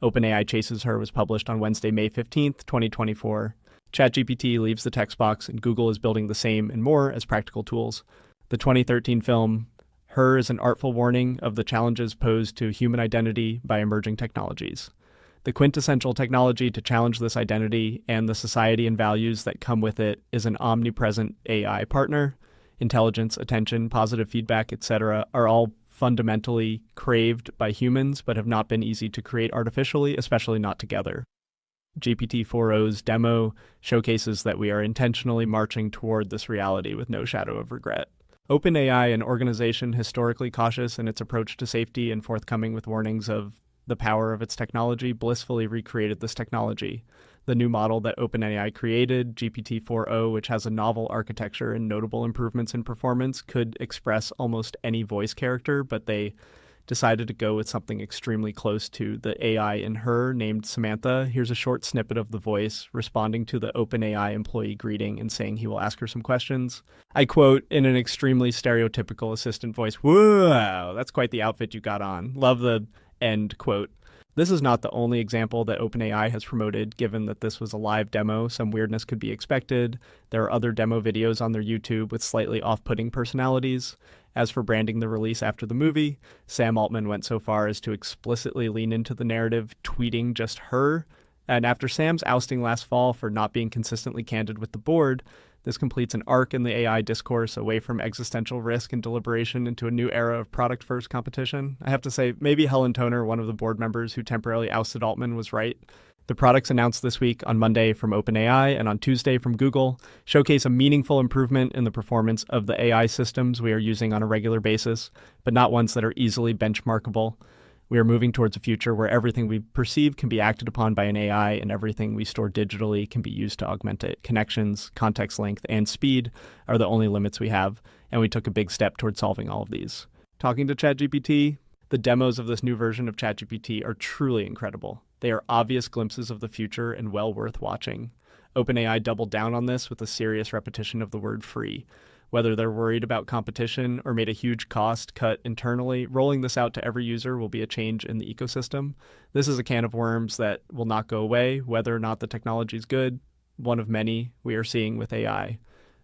OpenAI Chases Her was published on Wednesday, May 15th, 2024. ChatGPT leaves the text box, and Google is building the same and more as practical tools. The 2013 film Her is an artful warning of the challenges posed to human identity by emerging technologies. The quintessential technology to challenge this identity and the society and values that come with it is an omnipresent AI partner. Intelligence, attention, positive feedback, etc. are all fundamentally craved by humans but have not been easy to create artificially, especially not together. GPT-4o's demo showcases that we are intentionally marching toward this reality with no shadow of regret. OpenAI, an organization historically cautious in its approach to safety and forthcoming with warnings of the power of its technology, blissfully recreated this technology. The new model that OpenAI created, GPT-4o, which has a novel architecture and notable improvements in performance, could express almost any voice character, but they decided to go with something extremely close to the AI in Her named Samantha. Here's a short snippet of the voice responding to the OpenAI employee greeting and saying he will ask her some questions. I quote in an extremely stereotypical assistant voice, "Whoa, that's quite the outfit you got on. Love the end quote." This is not the only example that OpenAI has promoted, given that this was a live demo. Some weirdness could be expected. There are other demo videos on their YouTube with slightly off-putting personalities. As for branding the release after the movie, Sam Altman went so far as to explicitly lean into the narrative, tweeting just her. And after Sam's ousting last fall for not being consistently candid with the board, this completes an arc in the AI discourse away from existential risk and deliberation into a new era of product-first competition. I have to say, maybe Helen Toner, one of the board members who temporarily ousted Altman, was right. The products announced this week on Monday from OpenAI and on Tuesday from Google showcase a meaningful improvement in the performance of the AI systems we are using on a regular basis, but not ones that are easily benchmarkable. We are moving towards a future where everything we perceive can be acted upon by an AI and everything we store digitally can be used to augment it. Connections, context length, and speed are the only limits we have, and we took a big step towards solving all of these. Talking to ChatGPT, the demos of this new version of ChatGPT are truly incredible. They are obvious glimpses of the future and well worth watching. OpenAI doubled down on this with a serious repetition of the word free. Whether they're worried about competition or made a huge cost cut internally, rolling this out to every user will be a change in the ecosystem. This is a can of worms that will not go away, whether or not the technology is good, one of many we are seeing with AI.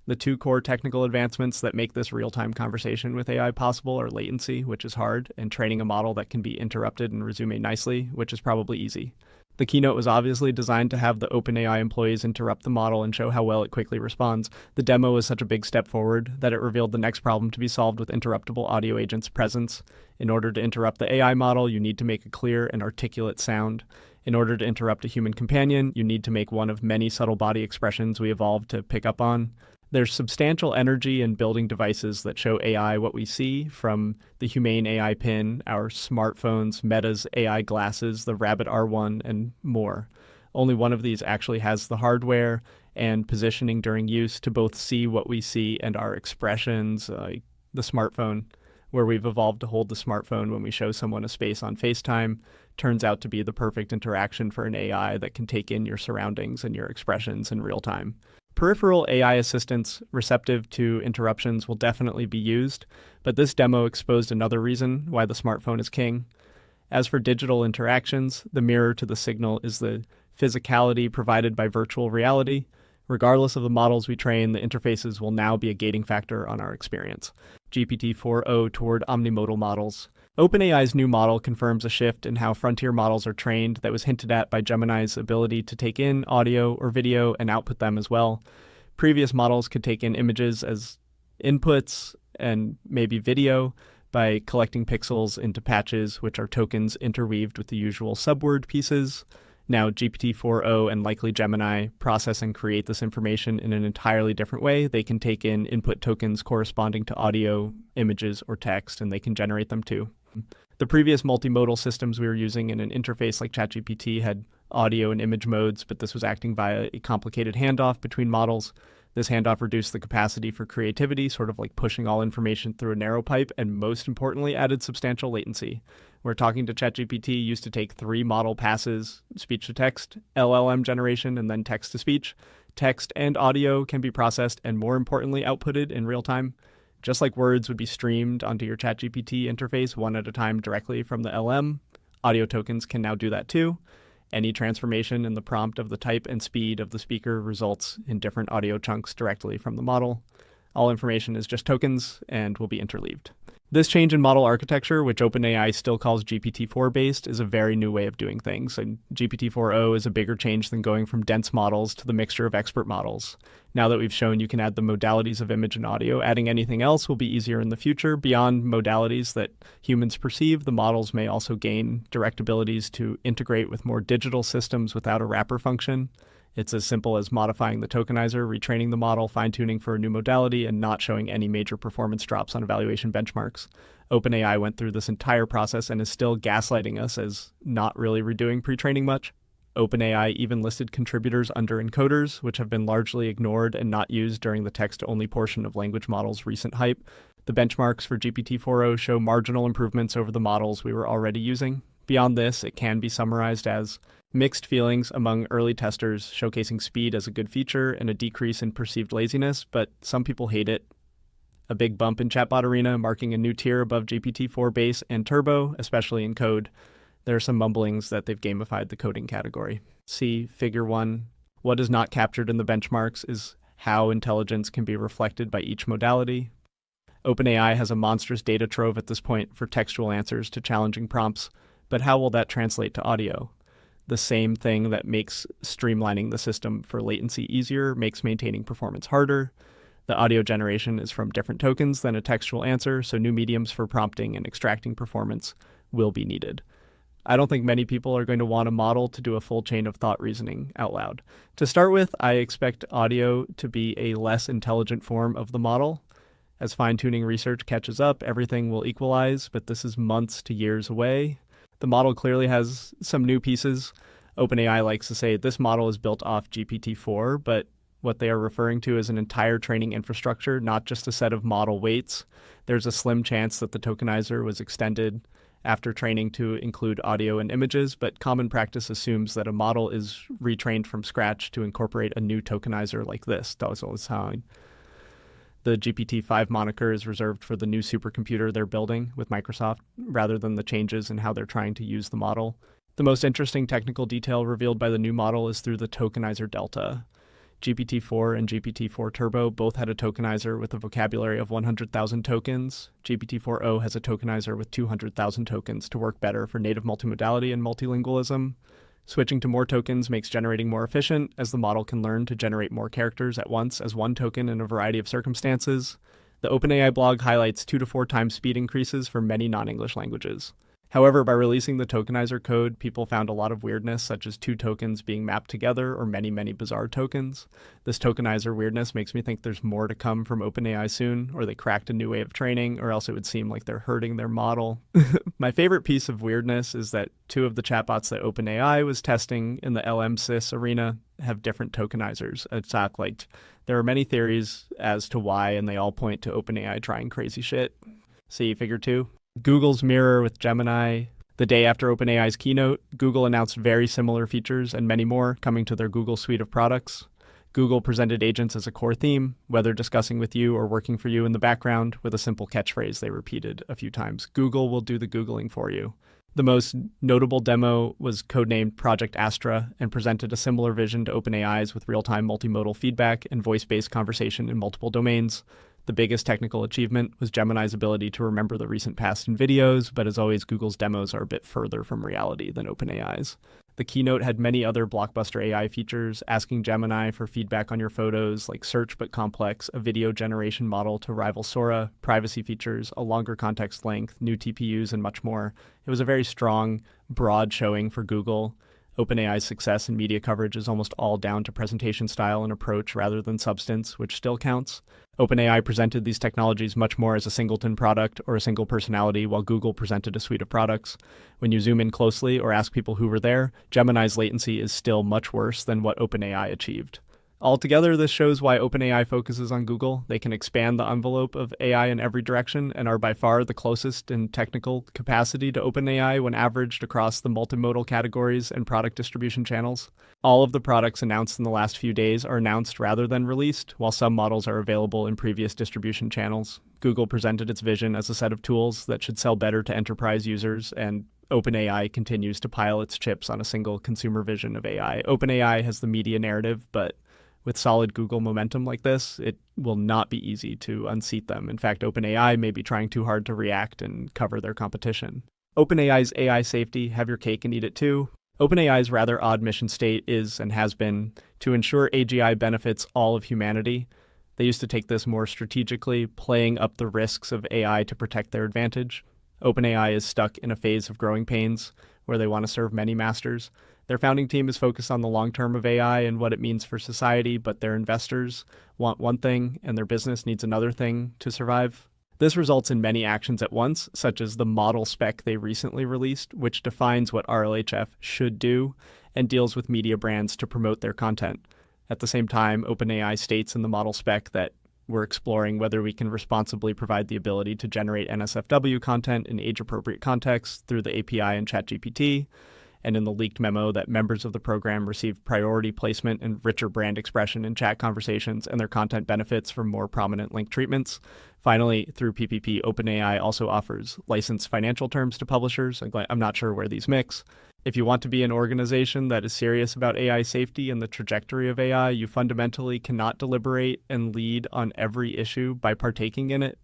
The two core technical advancements that make this real-time conversation with AI possible are latency, which is hard, and training a model that can be interrupted and resume nicely, which is probably easy. The keynote was obviously designed to have the OpenAI employees interrupt the model and show how well it quickly responds. The demo was such a big step forward that it revealed the next problem to be solved with interruptible audio agents' presence. In order to interrupt the AI model, you need to make a clear and articulate sound. In order to interrupt a human companion, you need to make one of many subtle body expressions we evolved to pick up on. There's substantial energy in building devices that show AI what we see, from the Humane AI pin, our smartphones, Meta's AI glasses, the Rabbit R1, and more. Only one of these actually has the hardware and positioning during use to both see what we see and our expressions, like the smartphone, where we've evolved to hold the smartphone when we show someone a space on FaceTime, turns out to be the perfect interaction for an AI that can take in your surroundings and your expressions in real time. Peripheral AI assistants receptive to interruptions will definitely be used, but this demo exposed another reason why the smartphone is king. As for digital interactions, the mirror to the signal is the physicality provided by virtual reality. Regardless of the models we train, the interfaces will now be a gating factor on our experience. GPT-4o toward omnimodal models. OpenAI's new model confirms a shift in how frontier models are trained that was hinted at by Gemini's ability to take in audio or video and output them as well. Previous models could take in images as inputs and maybe video by collecting pixels into patches, which are tokens interweaved with the usual subword pieces. Now, GPT-4o and likely Gemini process and create this information in an entirely different way. They can take in input tokens corresponding to audio, images, or text, and they can generate them too. The previous multimodal systems we were using in an interface like ChatGPT had audio and image modes, but this was acting via a complicated handoff between models. This handoff reduced the capacity for creativity, sort of like pushing all information through a narrow pipe, and most importantly, added substantial latency. Where talking to ChatGPT used to take 3 model passes, speech-to-text, LLM generation, and then text-to-speech. Text and audio can be processed and, more importantly, outputted in real time. Just like words would be streamed onto your ChatGPT interface one at a time directly from the LM, Audio tokens can now do that too. Any transformation in the prompt of the type and speed of the speaker results in different audio chunks directly from the model. All information is just tokens and will be interleaved. This change in model architecture, which OpenAI still calls GPT-4 based, is a very new way of doing things, and GPT-4o is a bigger change than going from dense models to the mixture of expert models. Now that we've shown you can add the modalities of image and audio, adding anything else will be easier in the future. Beyond modalities that humans perceive, the models may also gain direct abilities to integrate with more digital systems without a wrapper function. It's as simple as modifying the tokenizer, retraining the model, fine-tuning for a new modality, and not showing any major performance drops on evaluation benchmarks. OpenAI went through this entire process and is still gaslighting us as not really redoing pre-training much. OpenAI even listed contributors under encoders, which have been largely ignored and not used during the text-only portion of language models' recent hype. The benchmarks for GPT-4o show marginal improvements over the models we were already using. Beyond this, it can be summarized as mixed feelings among early testers, showcasing speed as a good feature and a decrease in perceived laziness, but some people hate it. A big bump in chatbot arena, marking a new tier above GPT-4 base and turbo, especially in code. There are some mumblings that they've gamified the coding category. See Figure 1. What is not captured in the benchmarks is how intelligence can be reflected by each modality. OpenAI has a monstrous data trove at this point for textual answers to challenging prompts, but how will that translate to audio? The same thing that makes streamlining the system for latency easier makes maintaining performance harder. The audio generation is from different tokens than a textual answer, so new mediums for prompting and extracting performance will be needed. I don't think many people are going to want a model to do a full chain of thought reasoning out loud. To start with, I expect audio to be a less intelligent form of the model. As fine-tuning research catches up, everything will equalize, but this is months to years away. The model clearly has some new pieces. OpenAI likes to say this model is built off GPT-4, but what they are referring to is an entire training infrastructure, not just a set of model weights. There's a slim chance that the tokenizer was extended after training to include audio and images, but common practice assumes that a model is retrained from scratch to incorporate a new tokenizer like this. The GPT-5 moniker is reserved for the new supercomputer they're building with Microsoft, rather than the changes in how they're trying to use the model. The most interesting technical detail revealed by the new model is through the tokenizer delta. GPT-4 and GPT-4 Turbo both had a tokenizer with a vocabulary of 100,000 tokens. GPT-4o has a tokenizer with 200,000 tokens to work better for native multimodality and multilingualism. Switching to more tokens makes generating more efficient, as the model can learn to generate more characters at once as one token in a variety of circumstances. The OpenAI blog highlights 2 to 4 times speed increases for many non-English languages. However, by releasing the tokenizer code, people found a lot of weirdness, such as 2 tokens being mapped together or many, many bizarre tokens. This tokenizer weirdness makes me think there's more to come from OpenAI soon, or they cracked a new way of training, or else it would seem like they're hurting their model. My favorite piece of weirdness is that 2 of the chatbots that OpenAI was testing in the LM-SIS arena have different tokenizers. There are many theories as to why, and they all point to OpenAI trying crazy shit. See Figure 2. Google's mirror with Gemini. The day after OpenAI's keynote, Google announced very similar features and many more coming to their Google suite of products. Google presented agents as a core theme, whether discussing with you or working for you in the background, with a simple catchphrase they repeated a few times. Google will do the Googling for you. The most notable demo was codenamed Project Astra and presented a similar vision to OpenAI's with real-time multimodal feedback and voice-based conversation in multiple domains. The biggest technical achievement was Gemini's ability to remember the recent past in videos, but as always, Google's demos are a bit further from reality than OpenAI's. The keynote had many other blockbuster AI features, asking Gemini for feedback on your photos, like search but complex, a video generation model to rival Sora, privacy features, a longer context length, new TPUs, and much more. It was a very strong, broad showing for Google. OpenAI's success in media coverage is almost all down to presentation style and approach rather than substance, which still counts. OpenAI presented these technologies much more as a singleton product or a single personality, while Google presented a suite of products. When you zoom in closely or ask people who were there, Gemini's latency is still much worse than what OpenAI achieved. Altogether, this shows why OpenAI focuses on Google. They can expand the envelope of AI in every direction and are by far the closest in technical capacity to OpenAI when averaged across the multimodal categories and product distribution channels. All of the products announced in the last few days are announced rather than released, while some models are available in previous distribution channels. Google presented its vision as a set of tools that should sell better to enterprise users and OpenAI continues to pile its chips on a single consumer vision of AI. OpenAI has the media narrative, but with solid Google momentum like this, it will not be easy to unseat them. In fact, OpenAI may be trying too hard to react and cover their competition. OpenAI's AI safety, have your cake and eat it too. OpenAI's rather odd mission state is and has been to ensure AGI benefits all of humanity. They used to take this more strategically, playing up the risks of AI to protect their advantage. OpenAI is stuck in a phase of growing pains where they want to serve many masters. Their founding team is focused on the long term of AI and what it means for society, but their investors want one thing and their business needs another thing to survive. This results in many actions at once, such as the model spec they recently released, which defines what RLHF should do and deals with media brands to promote their content. At the same time, OpenAI states in the model spec that we're exploring whether we can responsibly provide the ability to generate NSFW content in age-appropriate contexts through the API and ChatGPT, and in the leaked memo that members of the program receive priority placement and richer brand expression in chat conversations, and their content benefits from more prominent link treatments. Finally, through PPP, OpenAI also offers licensed financial terms to publishers. I'm not sure where these mix. If you want to be an organization that is serious about AI safety and the trajectory of AI, you fundamentally cannot deliberate and lead on every issue by partaking in it.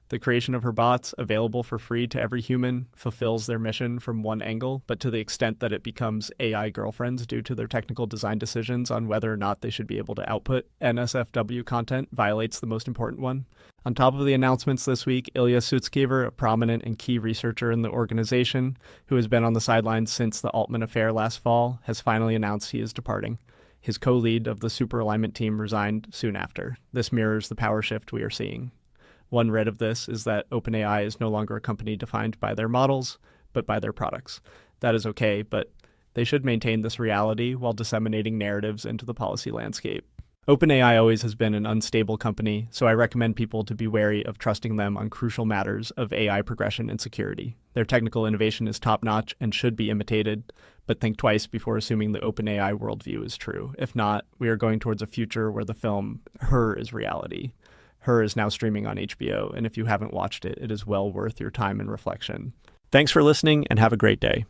The creation of her bots, available for free to every human, fulfills their mission from one angle, but to the extent that it becomes AI girlfriends due to their technical design decisions on whether or not they should be able to output NSFW content violates the most important one. On top of the announcements this week, Ilya Sutskever, a prominent and key researcher in the organization, who has been on the sidelines since the Altman affair last fall, has finally announced he is departing. His co-lead of the super alignment team resigned soon after. This mirrors the power shift we are seeing. One read of this is that OpenAI is no longer a company defined by their models, but by their products. That is okay, but they should maintain this reality while disseminating narratives into the policy landscape. OpenAI always has been an unstable company, so I recommend people to be wary of trusting them on crucial matters of AI progression and security. Their technical innovation is top-notch and should be imitated, but think twice before assuming the OpenAI worldview is true. If not, we are going towards a future where the film Her is reality. Her is now streaming on HBO, and if you haven't watched it, it is well worth your time and reflection. Thanks for listening, and have a great day.